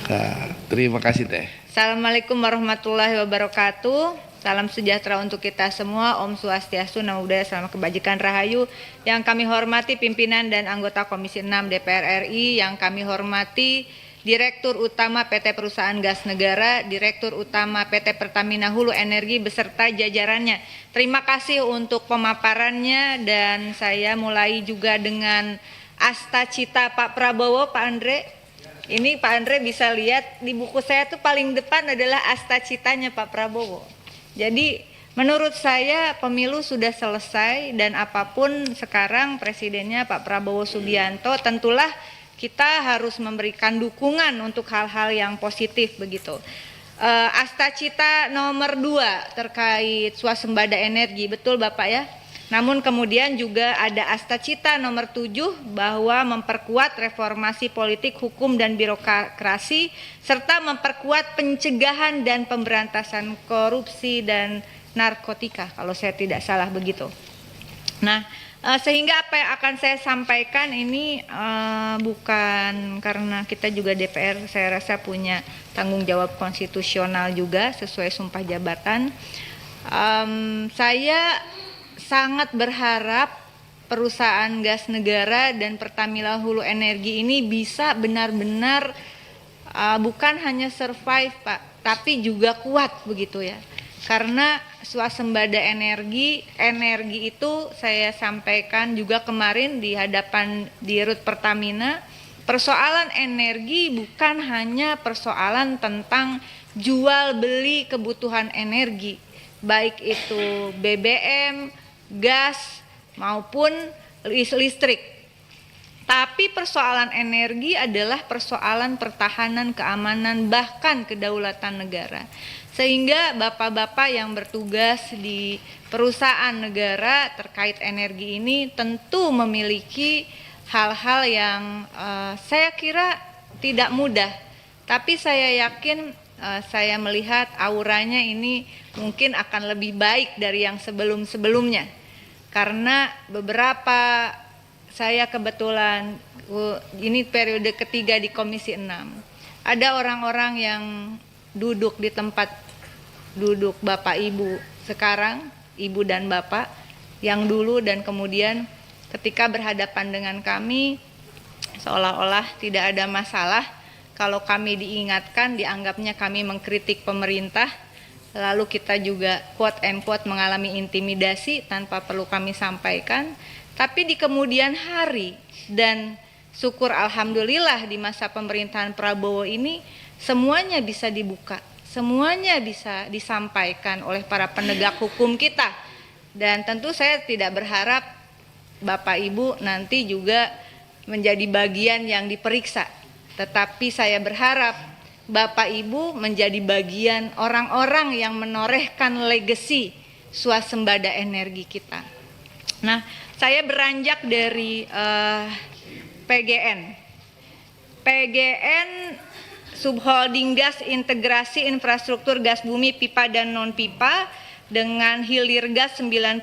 Nah, terima kasih Teh. Assalamualaikum warahmatullahi wabarakatuh. Salam sejahtera untuk kita semua. Om Swastiastu, Namo Buddhaya, Salam Kebajikan Rahayu. Yang kami hormati pimpinan dan anggota Komisi 6 DPR RI, yang kami hormati Direktur Utama PT Perusahaan Gas Negara, Direktur Utama PT Pertamina Hulu Energi beserta jajarannya. Terima kasih untuk pemaparannya, dan saya mulai juga dengan Asta Cita Pak Prabowo, Pak Andre. Ini Pak Andre bisa lihat di buku saya tuh paling depan adalah Asta Citanya Pak Prabowo. Jadi menurut saya pemilu sudah selesai, dan apapun sekarang presidennya Pak Prabowo Subianto, tentulah kita harus memberikan dukungan untuk hal-hal yang positif begitu. Asta Cita nomor 2 terkait swasembada energi, betul Bapak ya? Namun kemudian juga ada Asta Cita nomor 7 bahwa memperkuat reformasi politik, hukum, dan birokrasi, serta memperkuat pencegahan dan pemberantasan korupsi dan narkotika, kalau saya tidak salah begitu. Nah, sehingga apa yang akan saya sampaikan ini bukan karena kita juga DPR, saya rasa punya tanggung jawab konstitusional juga sesuai sumpah jabatan. Saya sangat berharap perusahaan gas negara dan Pertamina Hulu Energi ini bisa benar-benar bukan hanya survive Pak, tapi juga kuat begitu ya. Karena swasembada energi itu saya sampaikan juga kemarin di hadapan Dirut Pertamina, persoalan energi bukan hanya persoalan tentang jual beli kebutuhan energi, baik itu BBM, gas maupun listrik. Tapi persoalan energi adalah persoalan pertahanan, keamanan, bahkan kedaulatan negara. Sehingga bapak-bapak yang bertugas di perusahaan negara terkait energi ini tentu memiliki hal-hal yang saya kira tidak mudah. Tapi saya yakin, saya melihat auranya ini mungkin akan lebih baik dari yang sebelum-sebelumnya. Karena beberapa, saya kebetulan ini periode ketiga di Komisi 6. Ada orang-orang yang duduk di tempat duduk Bapak Ibu sekarang, Ibu dan Bapak yang dulu, dan kemudian ketika berhadapan dengan kami seolah-olah tidak ada masalah. Kalau kami diingatkan, dianggapnya kami mengkritik pemerintah, lalu kita juga quote and quote mengalami intimidasi tanpa perlu kami sampaikan. Tapi di kemudian hari, dan syukur alhamdulillah di masa pemerintahan Prabowo ini semuanya bisa dibuka, semuanya bisa disampaikan oleh para penegak hukum kita. Dan tentu saya tidak berharap Bapak Ibu nanti juga menjadi bagian yang diperiksa, tetapi saya berharap Bapak Ibu menjadi bagian orang-orang yang menorehkan legasi swasembada energi kita. Nah, saya beranjak dari PGN Subholding Gas Integrasi Infrastruktur Gas Bumi Pipa dan Non-Pipa dengan hilir gas 95%,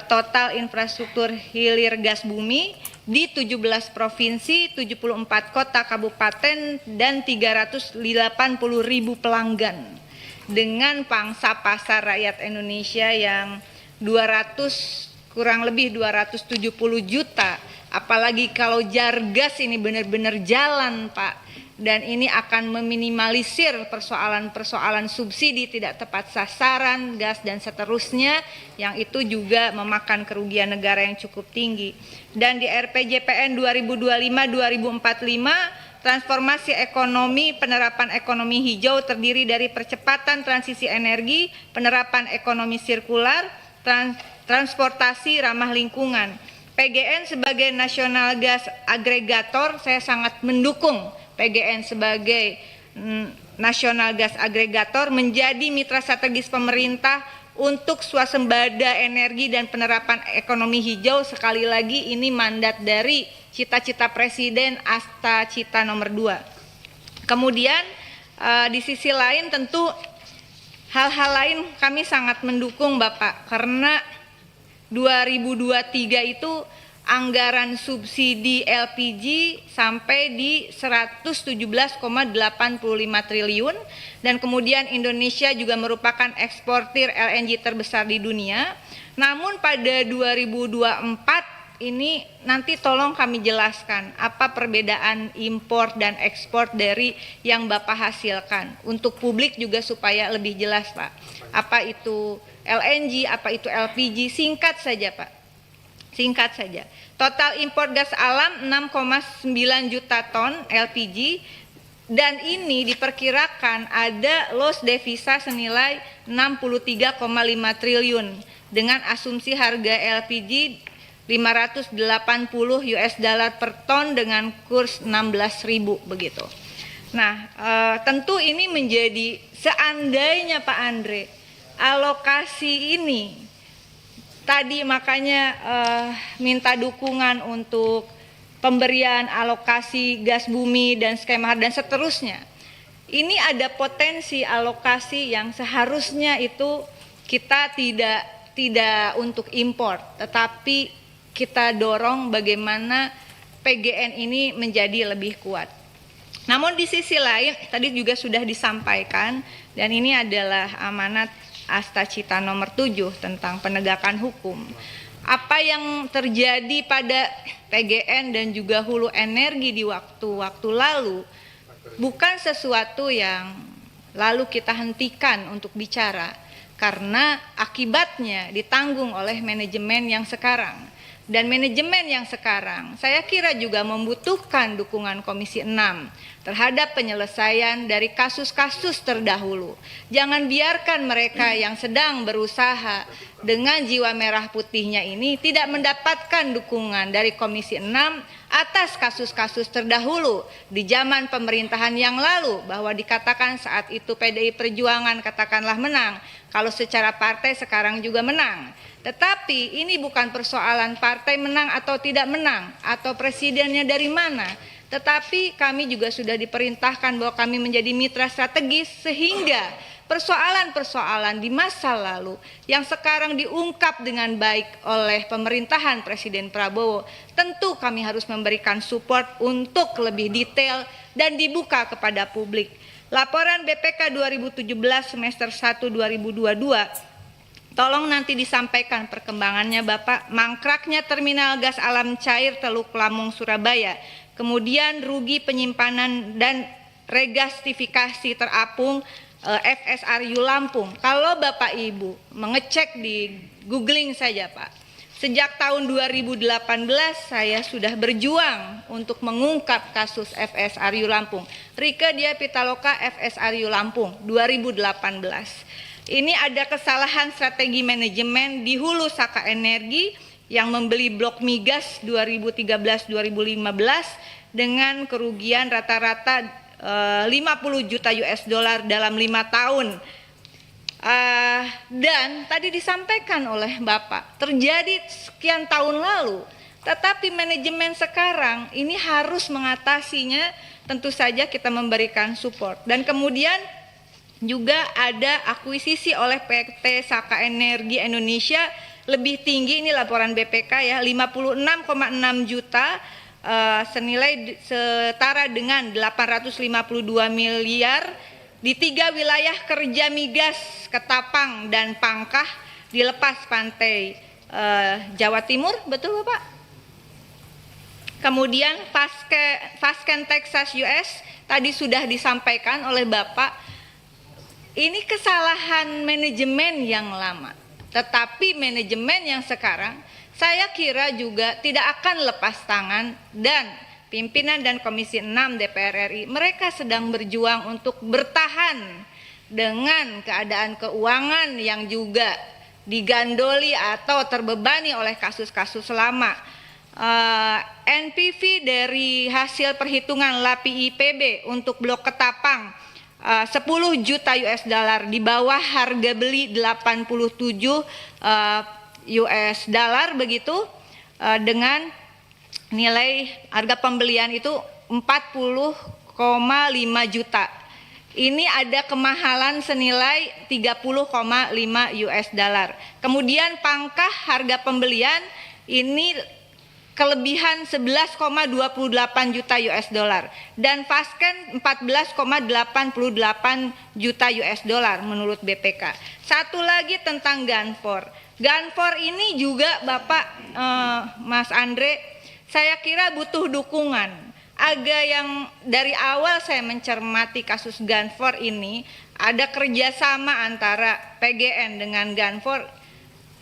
total infrastruktur hilir gas bumi di 17 provinsi, 74 kota kabupaten, dan 380.000 pelanggan dengan pangsa pasar rakyat Indonesia yang kurang lebih 270 juta. Apalagi kalau Jargas ini benar-benar jalan Pak, dan ini akan meminimalisir persoalan-persoalan subsidi tidak tepat sasaran, gas dan seterusnya, yang itu juga memakan kerugian negara yang cukup tinggi. Dan di RPJPN 2025-2045, transformasi ekonomi, penerapan ekonomi hijau terdiri dari percepatan transisi energi, penerapan ekonomi sirkular, transportasi ramah lingkungan. PGN sebagai nasional gas agregator, saya sangat mendukung PGN sebagai nasional gas agregator menjadi mitra strategis pemerintah untuk swasembada energi dan penerapan ekonomi hijau. Sekali lagi ini mandat dari cita-cita Presiden, Asta Cita nomor 2. Kemudian di sisi lain tentu hal-hal lain kami sangat mendukung Bapak, karena 2023 itu anggaran subsidi LPG sampai di 117,85 triliun, dan kemudian Indonesia juga merupakan eksportir LNG terbesar di dunia. Namun pada 2024 ini nanti tolong kami jelaskan apa perbedaan impor dan ekspor dari yang Bapak hasilkan untuk publik juga supaya lebih jelas, Pak. Apa itu LNG, apa itu LPG, singkat saja, Pak. Singkat saja, total impor gas alam 6,9 juta ton LPG, dan ini diperkirakan ada loss devisa senilai 63,5 triliun dengan asumsi harga LPG 580 US dollar per ton dengan kurs 16.000 begitu. Nah, tentu ini menjadi, seandainya Pak Andre alokasi ini tadi makanya minta dukungan untuk pemberian alokasi gas bumi dan skema dan seterusnya. Ini ada potensi alokasi yang seharusnya itu kita tidak untuk impor, tetapi kita dorong bagaimana PGN ini menjadi lebih kuat. Namun di sisi lain tadi juga sudah disampaikan, dan ini adalah amanat Astacita nomor 7 tentang penegakan hukum. Apa yang terjadi pada PGN dan juga hulu energi di waktu-waktu lalu bukan sesuatu yang lalu kita hentikan untuk bicara, karena akibatnya ditanggung oleh manajemen yang sekarang. Dan manajemen yang sekarang saya kira juga membutuhkan dukungan Komisi 6 terhadap penyelesaian dari kasus-kasus terdahulu. Jangan biarkan mereka yang sedang berusaha dengan jiwa merah putihnya ini tidak mendapatkan dukungan dari Komisi 6 atas kasus-kasus terdahulu di zaman pemerintahan yang lalu, bahwa dikatakan saat itu PDI Perjuangan katakanlah menang, kalau secara partai sekarang juga menang. Tetapi ini bukan persoalan partai menang atau tidak menang, atau presidennya dari mana. Tetapi kami juga sudah diperintahkan bahwa kami menjadi mitra strategis, sehingga persoalan-persoalan di masa lalu yang sekarang diungkap dengan baik oleh pemerintahan Presiden Prabowo, tentu kami harus memberikan support untuk lebih detail dan dibuka kepada publik. Laporan BPK 2017 semester 1 2022, tolong nanti disampaikan perkembangannya Bapak. Mangkraknya terminal gas alam cair Teluk Lamung Surabaya, kemudian rugi penyimpanan dan regasifikasi terapung FSRU Lampung. Kalau Bapak Ibu mengecek di googling saja Pak, sejak tahun 2018 saya sudah berjuang untuk mengungkap kasus FSRU Lampung. Rike Dia Pitaloka FSRU Lampung 2018. Ini ada kesalahan strategi manajemen di hulu Saka Energi yang membeli blok migas 2013-2015 dengan kerugian rata-rata 50 juta US dollar dalam 5 tahun. Dan tadi disampaikan oleh Bapak, terjadi sekian tahun lalu, tetapi manajemen sekarang ini harus mengatasinya. Tentu saja kita memberikan support. Dan kemudian juga ada akuisisi oleh PT Saka Energi Indonesia lebih tinggi, ini laporan BPK ya, 56,6 juta senilai setara dengan 852 miliar di 3 wilayah kerja migas Ketapang dan Pangkah di lepas pantai Jawa Timur, betul Bapak? Kemudian Fasken Texas US tadi sudah disampaikan oleh Bapak. Ini kesalahan manajemen yang lama, tetapi manajemen yang sekarang saya kira juga tidak akan lepas tangan, dan pimpinan dan Komisi 6 DPR RI mereka sedang berjuang untuk bertahan dengan keadaan keuangan yang juga digandoli atau terbebani oleh kasus-kasus lama. NPV dari hasil perhitungan LAPI IPB untuk blok Ketapang 10 juta US dollar di bawah harga beli 87 US dollar begitu, dengan nilai harga pembelian itu 40,5 juta. Ini ada kemahalan senilai 30,5 US dollar. Kemudian Pangkah harga pembelian ini kelebihan 11,28 juta US dollar dan Fasken 14,88 juta US dollar menurut BPK. Satu lagi tentang Ganfor. Ganfor ini juga Bapak Mas Andre, saya kira butuh dukungan. Agak yang dari awal saya mencermati kasus Ganfor ini ada kerjasama antara PGN dengan Ganfor.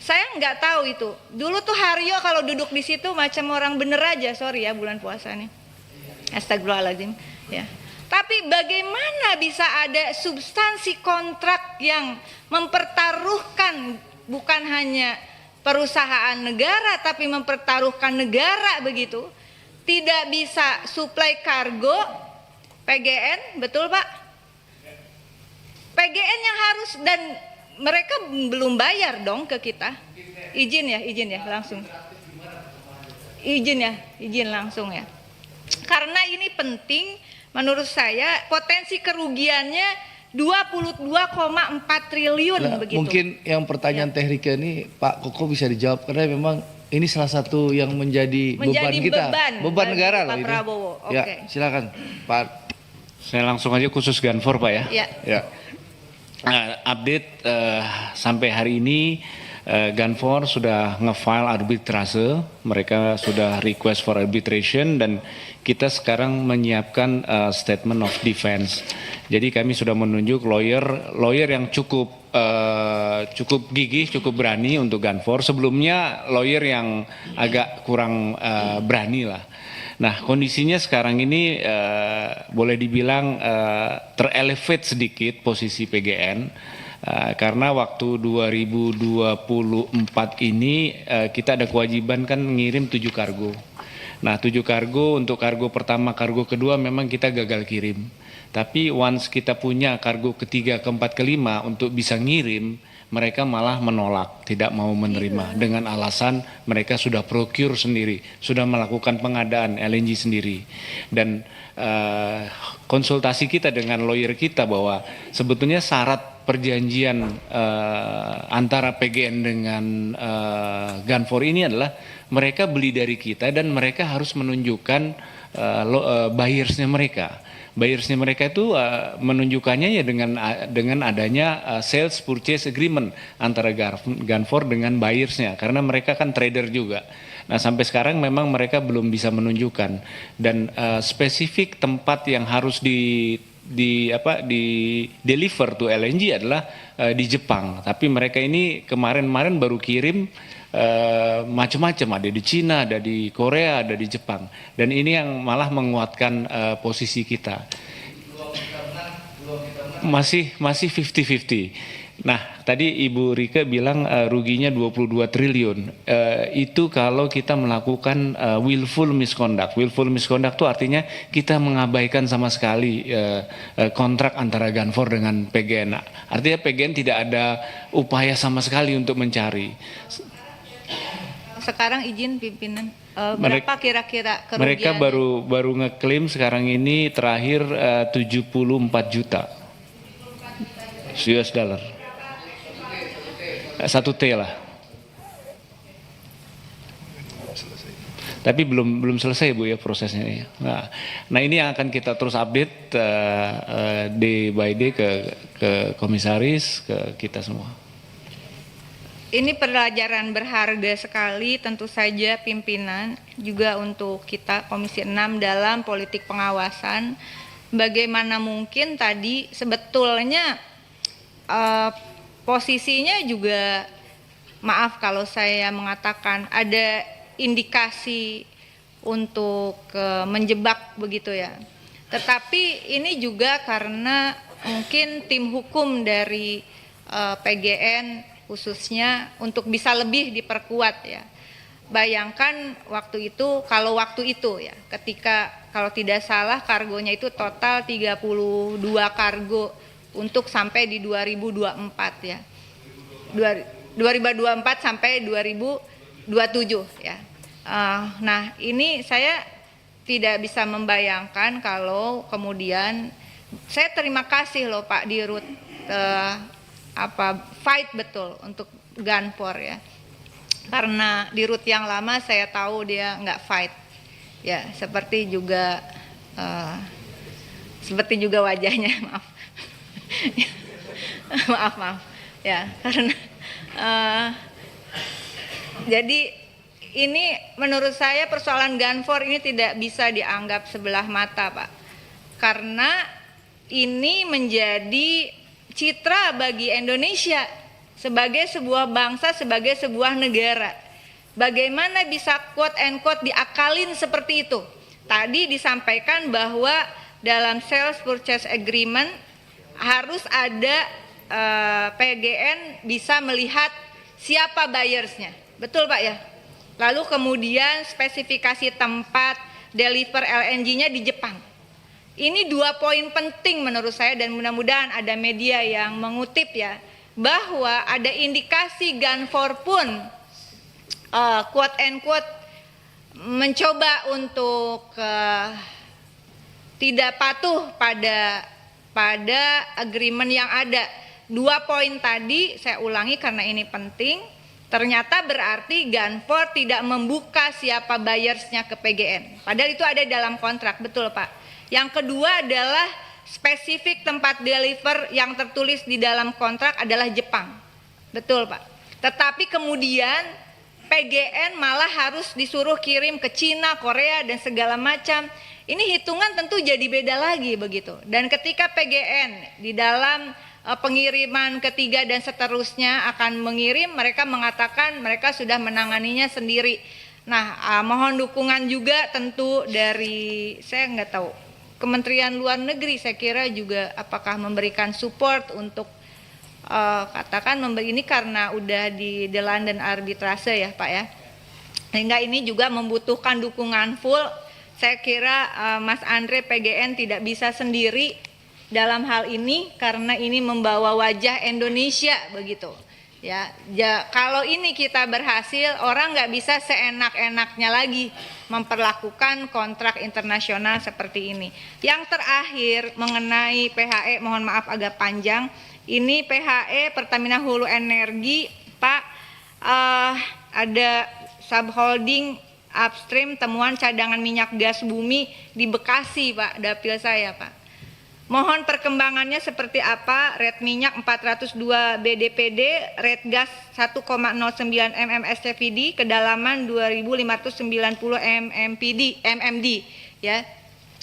Saya nggak tahu itu. Dulu tuh Haryo kalau duduk di situ macam orang bener aja, sorry ya bulan puasa nih. Astagfirullahaladzim. Ya. Tapi bagaimana bisa ada substansi kontrak yang mempertaruhkan bukan hanya perusahaan negara tapi mempertaruhkan negara begitu? Tidak bisa suplai kargo PGN, betul Pak? PGN yang harus dan mereka belum bayar dong ke kita. Izin ya langsung. Izin langsung ya. Karena ini penting menurut saya, potensi kerugiannya 22,4 triliun begitu. Mungkin yang pertanyaan Teh Rike ini Pak Koko bisa dijawab karena memang ini salah satu yang menjadi beban kita, beban negara Pak loh ini. Prabowo. Ya, Oke. silakan Pak. Saya langsung aja khusus Ganfor Pak ya. Ya. Update sampai hari ini Ganfor sudah nge-file arbitrase, mereka sudah request for arbitration dan kita sekarang menyiapkan statement of defense. Jadi kami sudah menunjuk lawyer yang cukup gigih, cukup berani untuk Ganfor. Sebelumnya lawyer yang agak kurang berani lah. Nah kondisinya sekarang ini boleh dibilang terelevate sedikit posisi PGN karena waktu 2024 ini kita ada kewajiban kan ngirim 7 kargo. Nah 7 kargo, untuk kargo pertama, kargo kedua memang kita gagal kirim. Tapi once kita punya kargo ketiga, keempat, kelima untuk bisa ngirim, mereka malah menolak, tidak mau menerima dengan alasan mereka sudah procure sendiri, sudah melakukan pengadaan LNG sendiri. Dan konsultasi kita dengan lawyer kita bahwa sebetulnya syarat perjanjian antara PGN dengan Ganfor ini adalah mereka beli dari kita dan mereka harus menunjukkan buyersnya mereka. Buyersnya mereka itu menunjukkannya ya dengan adanya sales purchase agreement antara Ganfor dengan buyersnya karena mereka kan trader juga. Nah sampai sekarang memang mereka belum bisa menunjukkan dan spesifik tempat yang harus di deliver to LNG adalah di Jepang. Tapi mereka ini kemarin baru kirim macam-macam, ada di Cina, ada di Korea, ada di Jepang, dan ini yang malah menguatkan posisi kita. Masih 50-50. Nah tadi Ibu Rike bilang ruginya 22 triliun. Itu kalau kita melakukan willful misconduct. Willful misconduct itu artinya kita mengabaikan sama sekali kontrak antara Ganfor dengan PGN. Artinya PGN tidak ada upaya sama sekali untuk mencari. Sekarang izin pimpinan berapa kira-kira kerugian? Mereka baru ngeklaim sekarang ini terakhir 74 juta US dollar. 1 T lah. Tapi belum selesai Bu ya prosesnya ya. Nah ini yang akan kita terus update day by day ke komisaris, ke kita semua. Ini pelajaran berharga sekali tentu saja pimpinan, juga untuk kita Komisi 6 dalam politik pengawasan. Bagaimana mungkin tadi sebetulnya posisinya juga, maaf kalau saya mengatakan ada indikasi untuk menjebak begitu ya. Tetapi ini juga karena mungkin tim hukum dari PGN khususnya untuk bisa lebih diperkuat ya. Bayangkan waktu itu ya, ketika kalau tidak salah kargonya itu total 32 kargo untuk sampai di 2024 ya. 2024 sampai 2027 ya. Nah, ini saya tidak bisa membayangkan kalau kemudian saya terima kasih loh Pak Dirut fight betul untuk Ganfor ya. karena di rut yang lama saya tahu dia nggak fight. Ya, seperti juga wajahnya, maaf. maaf. Ya, karena jadi ini menurut saya persoalan Gunvor ini tidak bisa dianggap sebelah mata, Pak. Karena ini menjadi citra bagi Indonesia sebagai sebuah bangsa, sebagai sebuah negara. Bagaimana bisa quote and quote diakalin seperti itu? Tadi disampaikan bahwa dalam sales purchase agreement harus ada PGN bisa melihat siapa buyersnya. Betul Pak ya? Lalu kemudian spesifikasi tempat deliver LNG-nya di Jepang. Ini 2 poin penting menurut saya, dan mudah-mudahan ada media yang mengutip ya, bahwa ada indikasi Gunvor pun quote and quote mencoba untuk tidak patuh pada agreement yang ada. 2 poin tadi saya ulangi karena ini penting. Ternyata berarti Gunvor tidak membuka siapa buyersnya ke PGN. Padahal itu ada dalam kontrak, betul Pak. Yang kedua adalah spesifik tempat deliver yang tertulis di dalam kontrak adalah Jepang. Betul Pak. Tetapi kemudian PGN malah harus disuruh kirim ke Cina, Korea dan segala macam. Ini hitungan tentu jadi beda lagi begitu. Dan ketika PGN di dalam pengiriman ketiga dan seterusnya akan mengirim, mereka mengatakan mereka sudah menanganinya sendiri. Nah, mohon dukungan juga tentu dari, saya nggak tahu, Kementerian Luar Negeri saya kira juga apakah memberikan support untuk katakan memberi ini karena udah di The London Arbitrase ya Pak ya. Sehingga ini juga membutuhkan dukungan full. Saya kira Mas Andre PGN tidak bisa sendiri dalam hal ini karena ini membawa wajah Indonesia begitu ya. Kalau ini kita berhasil, orang nggak bisa seenak-enaknya lagi memperlakukan kontrak internasional seperti ini. Yang terakhir mengenai PHE, mohon maaf agak panjang. Ini PHE Pertamina Hulu Energi Pak, ada subholding upstream temuan cadangan minyak gas bumi di Bekasi Pak, dapil saya Pak. Mohon perkembangannya seperti apa? Rate minyak 402 BDPD, rate gas 1,09 mmSCFD, kedalaman 2590 mmD ya.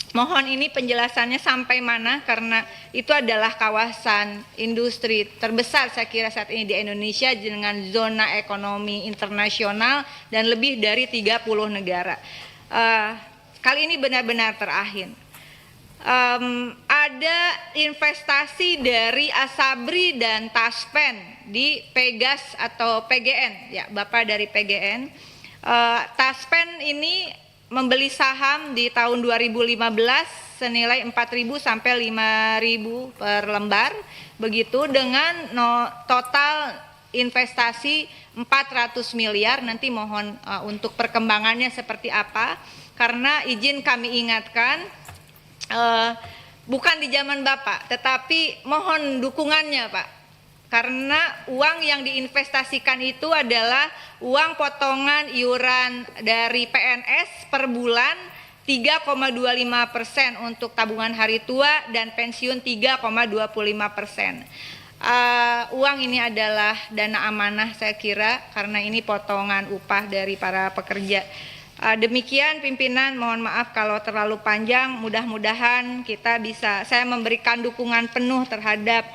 Mohon ini penjelasannya sampai mana, karena itu adalah kawasan industri terbesar saya kira saat ini di Indonesia dengan zona ekonomi internasional dan lebih dari 30 negara. Kali ini benar-benar terakhir. Ada investasi dari Asabri dan Taspen di Pegas atau PGN ya, Bapak dari PGN. Taspen ini membeli saham di tahun 2015 senilai 4.000 sampai 5.000 per lembar begitu, dengan total investasi 400 miliar. Nanti mohon untuk perkembangannya seperti apa, karena izin kami ingatkan bukan di zaman Bapak, tetapi mohon dukungannya Pak, karena uang yang diinvestasikan itu adalah uang potongan iuran dari PNS per bulan 3,25% untuk tabungan hari tua dan pensiun 3,25%. Uang ini adalah dana amanah saya kira, karena ini potongan upah dari para pekerja. Demikian pimpinan, mohon maaf kalau terlalu panjang. Mudah-mudahan kita bisa, saya memberikan dukungan penuh terhadap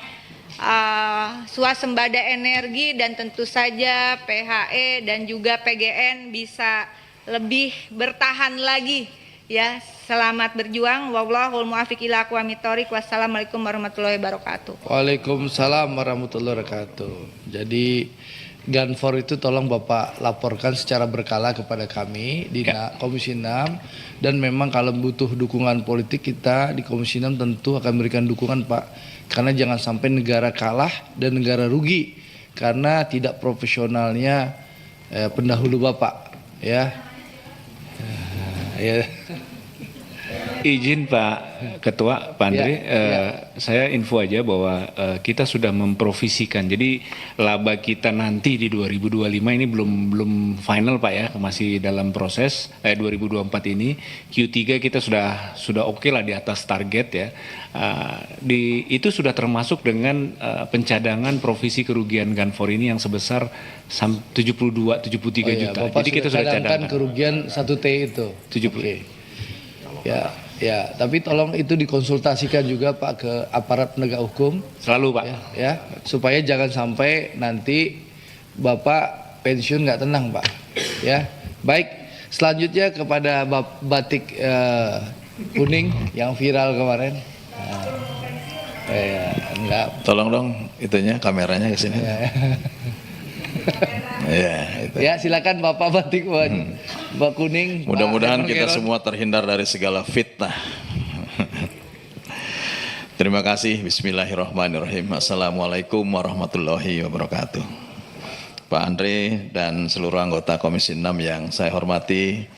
swasembada energi, dan tentu saja PHE dan juga PGN bisa lebih bertahan lagi ya. Selamat berjuang. Wallahul muwaffiq ila aqwamit thoriq. Wassalamualaikum warahmatullahi wabarakatuh. Waalaikumsalam warahmatullahi wabarakatuh. Jadi Gunvor itu tolong Bapak laporkan secara berkala kepada kami di Komisi 6, dan memang kalau butuh dukungan politik kita di Komisi 6 tentu akan memberikan dukungan Pak, karena jangan sampai negara kalah dan negara rugi karena tidak profesionalnya pendahulu Bapak ya. Ya. Izin Pak Ketua, Pak Andre, saya info aja bahwa kita sudah memprovisikan. Jadi laba kita nanti di 2025 ini belum final Pak ya, masih dalam proses. 2024 ini Q3 kita sudah oke lah di atas target ya. Itu sudah termasuk dengan pencadangan provisi kerugian Ganfor ini yang sebesar 73 juta. Bapak Jadi kita sudah cadangkan kerugian 1T itu. 70. Oke. Ya, tapi tolong itu dikonsultasikan juga Pak ke aparat penegak hukum Selalu Pak. ya, supaya jangan sampai nanti Bapak pensiun nggak tenang Pak. Ya, baik. Selanjutnya kepada batik kuning yang viral kemarin. Enggak. Tolong dong itunya kameranya ke sini. Ya, itu. Ya, silakan Bapak batik Mbak kuning. Mudah-mudahan Pak kita Heron. semua terhindar dari segala fitnah. Terima kasih. Bismillahirrahmanirrahim. Assalamualaikum warahmatullahi wabarakatuh. Pak Andre dan seluruh anggota Komisi 6 yang saya hormati.